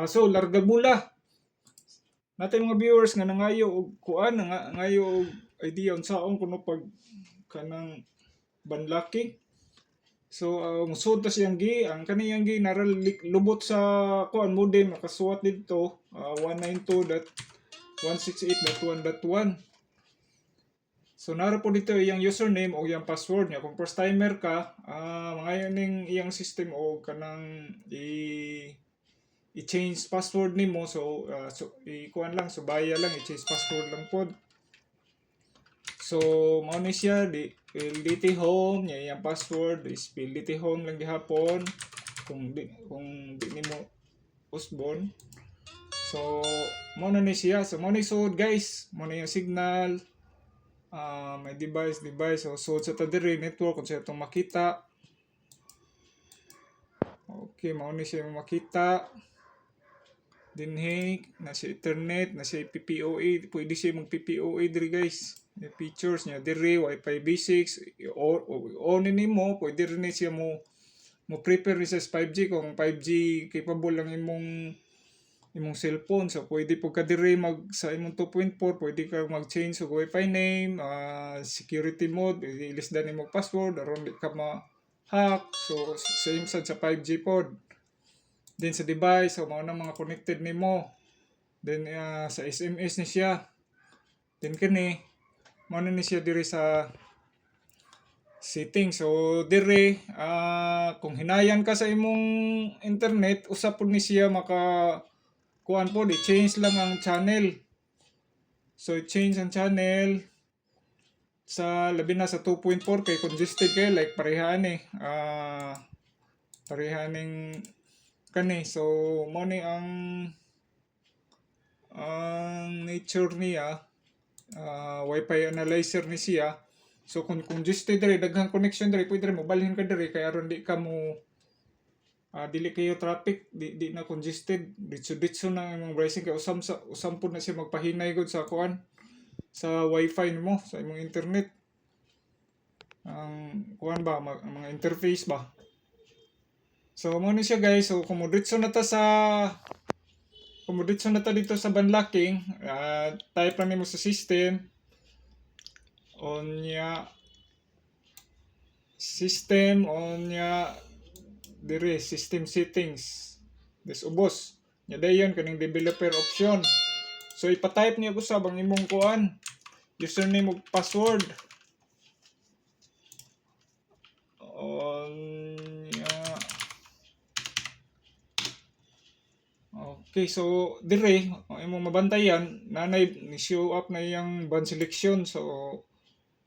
So larga bula natin mga viewers nga nangayo og kuan nga ngayo og idea unsaon kuno pag kanang banlaki. So musud ta siyang gi ang kaniyang gi naral lubot sa kuan modem nakasuwat didto 192.168.1.1. So nara po dito iyang username o iyang password niya. Kung first timer ka, mga ning iyang system o kanang i-change password nimo. So i-kuan lang, so baya lang i-change password lang pod. So mao ni siya LDT home niya iyang password is LDT home lang gihapon kung di nimo usbon. So mo na ni siya. So mo ni sud guys, mo na yung signal. May device so sa tadiri network kung sa itong makita. Okay, mao ni siya makita dinhi na si internet na si PPOE, pwede siya mag PPOE diri guys. Yung features niya diri Wi-Fi V6 on nimo pwede rin siya mo prepare ni sa 5G kung 5G capable lang imong cellphone. So pwede po ka diri mag sa imong 2.4 pwede ka mag-change og Wi-Fi name, security mode, ilisdan nimo password aron di ka ma-hack. So same sad sa 5G pod. Then sa device so mao na mga connected nimo. Then sa SMS ni siya. Then kani mao na ni siya diri sa settings. So dire kung hinayan ka sa imong internet usap pod ni siya maka kuan po, i-change lang ang channel. So, i-change ang channel sa labi na sa 2.4 kay congested kay like parehaan parehaning kani. So, mo ni ang nature niya Wi-Fi analyzer ni siya. So, kung congested diri daghang connection diri pwede mo balhin ka diri kay aron di ka mo dili kayo traffic, di na congested, ditso na imong browsing kay usam pud na siya magpahinay gud sa kuan sa wifi nimo sa imong internet. Ang kuan ba mga interface ba. So mo ni siya guys. So kumuditso na ta dito sa banlaking, type lang nimo sa system on dire system settings. Des ubos. Nya dayon kaning developer option. So ipa-type niya usab ang imong kuan, username ug password. Okay, so dire imong mabantayan nanay ni show up na iyang band selection. So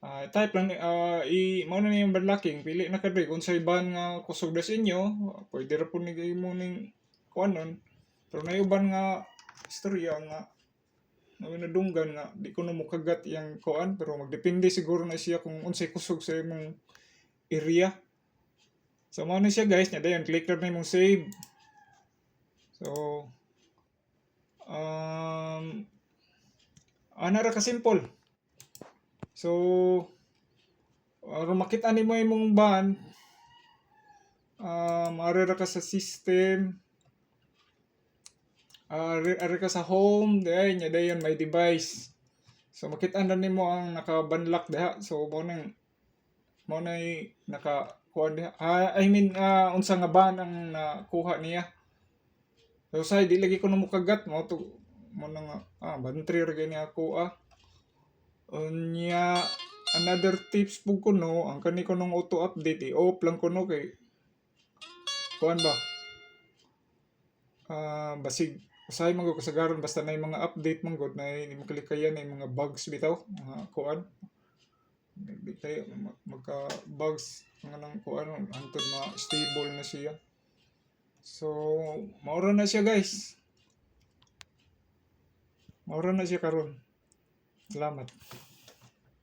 type lang mao na niyang banlaking pili na kadre kung sa ban nga kusog das inyo pwede ra pud ni mo ning kuanon. Pero na uban nga istorya nga nadunggan nga di ko na mokagat yang kuan, pero magdepende siguro na siya kung unsay kusog sa imong area. So mao na siya guys, nya dayon click lang nimong save. So ana ra ka simple. So aron makita nimo imong ban maaari ra ka sa system, ari ka sa home, dayon may device. So makita na nimo ang naka-banlock diha. So mo na naka kuha diha. I mean unsa nga ban ang nakuha niya. So say di lagi ko na mukagat mo to mo na nga bantry ra gani ako Unya another tips pug kuno ang kani kunong auto update i-off lang kuno kay kuan ba basig usahay man ko kasagaran basta na mga update man gud na hindi mo kalikayan na mga bugs bitaw mga kuan di tayo magka bugs nga nang kuan antod ma-stable na siya. So maura na siya guys, maura na siya karon. Salamat.